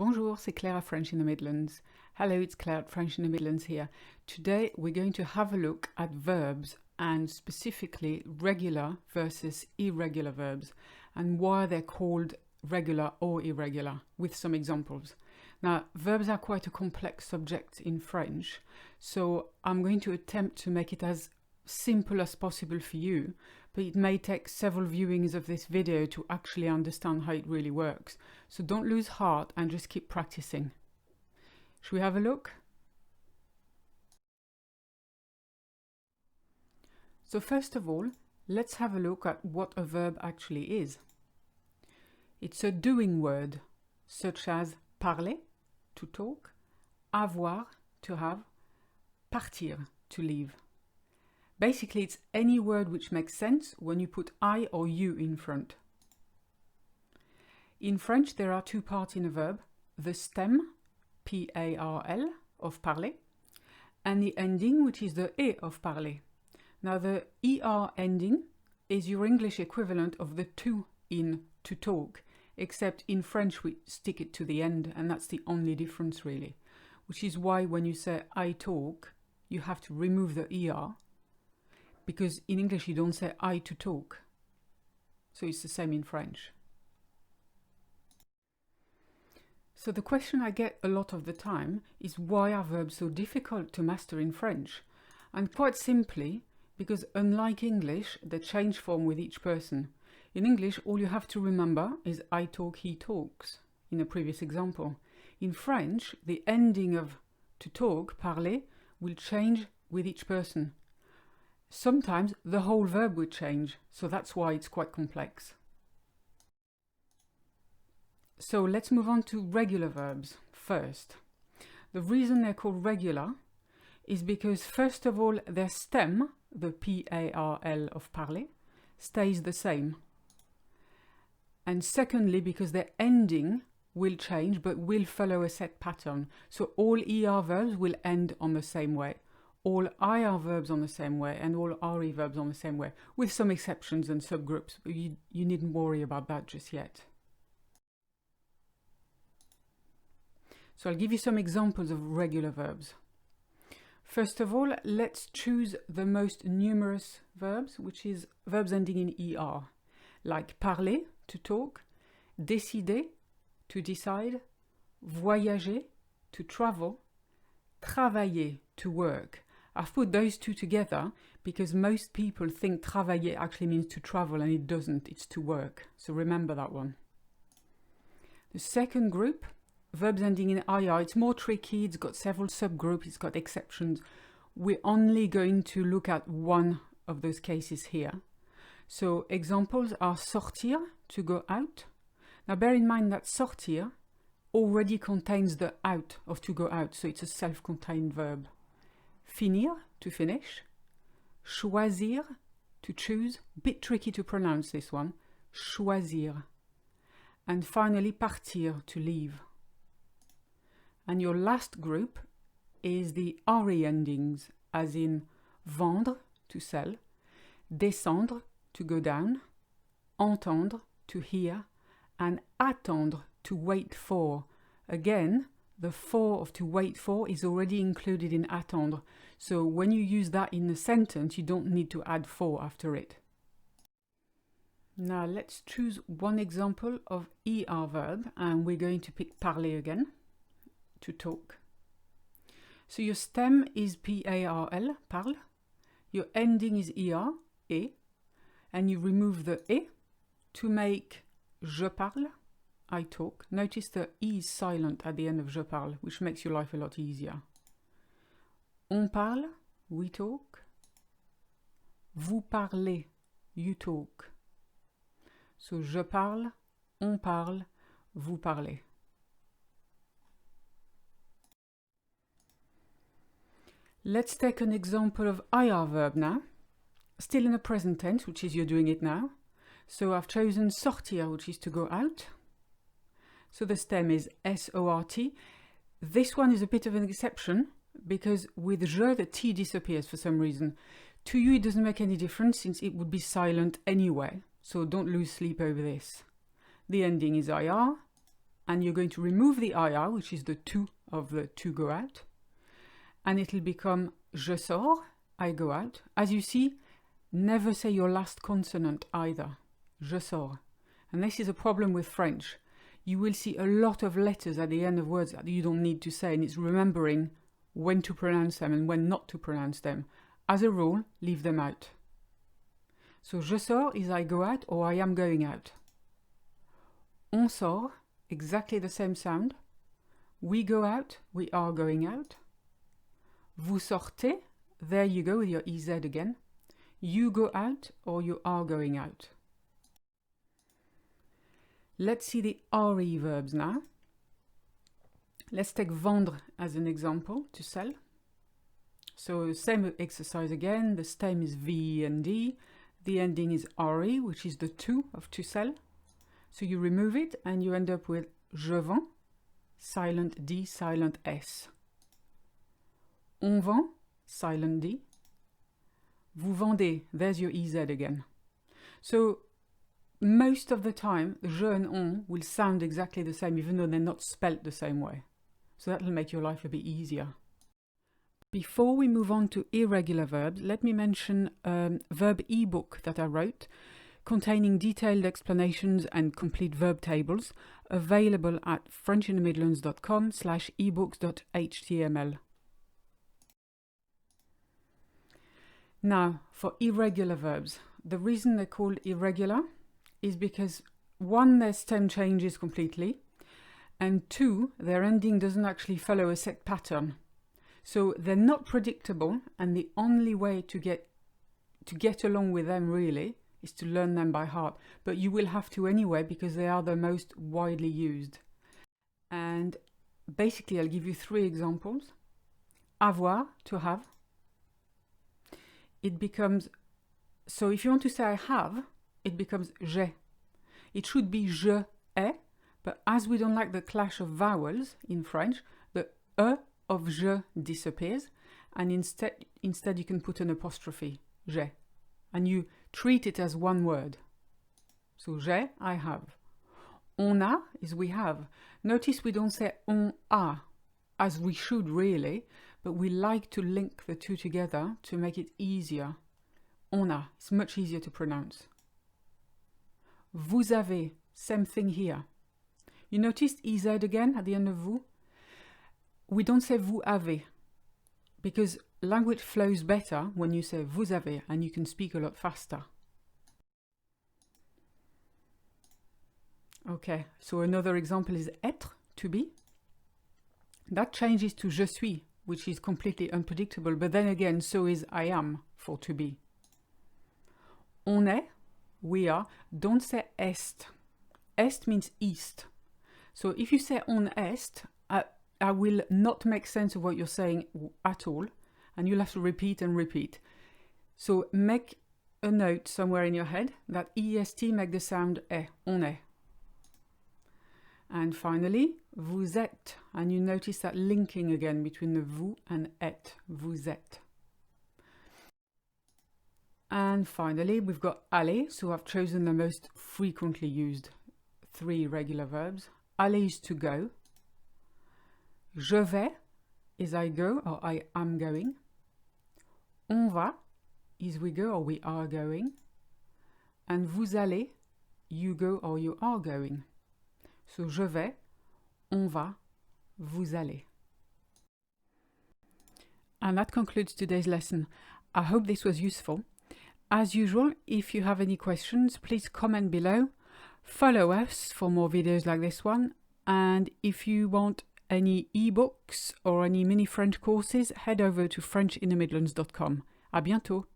Bonjour, c'est Claire at French in the Midlands. Hello, it's Claire at French in the Midlands here. Today we're going to have a look at verbs and specifically regular versus irregular verbs and why they're called regular or irregular with some examples. Now, verbs are quite a complex subject in French, so I'm going to attempt to make it as simple as possible for you, but it may take several viewings of this video to actually understand how it really works. So don't lose heart and just keep practicing. Should we have a look? So first of all, let's have a look at what a verb actually is. It's a doing word, such as parler, to talk, avoir, to have, partir, to leave. Basically, it's any word which makes sense when you put I or you in front. In French, there are two parts in a verb, the stem, P-A-R-L, of parler, and the ending, which is the E of parler. Now, the ER ending is your English equivalent of the to in to talk, except in French we stick it to the end, and that's the only difference really, which is why when you say I talk, you have to remove the ER, because in English you don't say I to talk. So it's the same in French. So the question I get a lot of the time is, why are verbs so difficult to master in French? And quite simply, because unlike English, they change form with each person. In English, all you have to remember is I talk, he talks, in a previous example. In French, the ending of to talk, parler, will change with each person. Sometimes the whole verb will change, so that's why it's quite complex. So let's move on to regular verbs first. The reason they're called regular is because, first of all, their stem, the P-A-R-L of parler, stays the same. And secondly, because their ending will change but will follow a set pattern. So all ER verbs will end on the same way. All IR verbs on the same way, and all RE verbs on the same way, with some exceptions and subgroups, but you needn't worry about that just yet. So I'll give you some examples of regular verbs. First of all, let's choose the most numerous verbs, which is verbs ending in ER, like parler, to talk, décider, to decide, voyager, to travel, travailler, to work. I've put those two together because most people think travailler actually means to travel, and it doesn't, it's to work. So remember that one. The second group, verbs ending in IR, it's more tricky, it's got several subgroups, it's got exceptions. We're only going to look at one of those cases here. So examples are sortir, to go out. Now bear in mind that sortir already contains the out of to go out, so it's a self-contained verb. Finir, to finish. Choisir, to choose. Bit tricky to pronounce this one. Choisir. And finally, partir, to leave. And your last group is the RE endings, as in vendre, to sell, descendre, to go down, entendre, to hear, and attendre, to wait for. Again, the for of to wait for is already included in attendre, so when you use that in a sentence, you don't need to add for after it. Now let's choose one example of ER verb, and we're going to pick parler again, to talk. So your stem is P-A-R-L, parle, your ending is ER, et, and you remove the et to make je parle, I talk. Notice the E is silent at the end of je parle, which makes your life a lot easier. On parle, we talk. Vous parlez, you talk. So je parle, on parle, vous parlez. Let's take an example of IR verb now, still in the present tense, which is you're doing it now. So I've chosen sortir, which is to go out. So the stem is S-O-R-T. This one is a bit of an exception because with je, the T disappears for some reason. To you, it doesn't make any difference since it would be silent anyway. So don't lose sleep over this. The ending is IR and you're going to remove the IR, which is the to of the to go out, and it'll become je sors, I go out. As you see, never say your last consonant either. Je sors. And this is a problem with French. You will see a lot of letters at the end of words that you don't need to say, and it's remembering when to pronounce them and when not to pronounce them. As a rule, leave them out. So je sors is I go out or I am going out. On sort, exactly the same sound. We go out, we are going out. Vous sortez, there you go with your EZ again. You go out or you are going out. Let's see the RE verbs now. Let's take vendre as an example, to sell. So same exercise again, the stem is V and D. The ending is RE, which is the to of to sell. So you remove it and you end up with je vends, silent D, silent S. On vend, silent D. Vous vendez, there's your EZ again. So most of the time, je and on will sound exactly the same, even though they're not spelt the same way. So that'll make your life a bit easier. Before we move on to irregular verbs, let me mention a verb ebook that I wrote, containing detailed explanations and complete verb tables, available at frenchinthemidlands.com/ebooks.html. Now, for irregular verbs, the reason they're called irregular is because 1, their stem changes completely, and 2, their ending doesn't actually follow a set pattern. So they're not predictable, and the only way to get along with them really is to learn them by heart. But you will have to anyway, because they are the most widely used. And basically I'll give you 3 examples. Avoir, to have. It becomes, so if you want to say I have, it becomes j'ai. It should be je ai, but as we don't like the clash of vowels in French, the e of je disappears, and instead you can put an apostrophe, j'ai, and you treat it as one word. So j'ai, I have. On a is we have. Notice we don't say on a, as we should really, but we like to link the two together to make it easier. On a, it's much easier to pronounce. Vous avez, same thing here. You noticed EZ again at the end of vous? We don't say vous avez, because language flows better when you say vous avez, and you can speak a lot faster. Okay, so another example is être, to be. That changes to je suis, which is completely unpredictable, but then again, so is I am for to be. On est, we are. Don't say est. Est means east. So if you say on est, I will not make sense of what you're saying at all, and you'll have to repeat and repeat. So make a note somewhere in your head that est make the sound est, on est. And finally, vous êtes, and you notice that linking again between the vous and êtes, vous êtes. And finally, we've got aller, so I've chosen the most frequently used 3 regular verbs. Aller is to go. Je vais is I go or I am going. On va is we go or we are going. And vous allez, you go or you are going. So je vais, on va, vous allez. And that concludes today's lesson. I hope this was useful. As usual, if you have any questions, please comment below. Follow us for more videos like this one. And if you want any ebooks or any mini French courses, head over to frenchinthemidlands.com. À bientôt!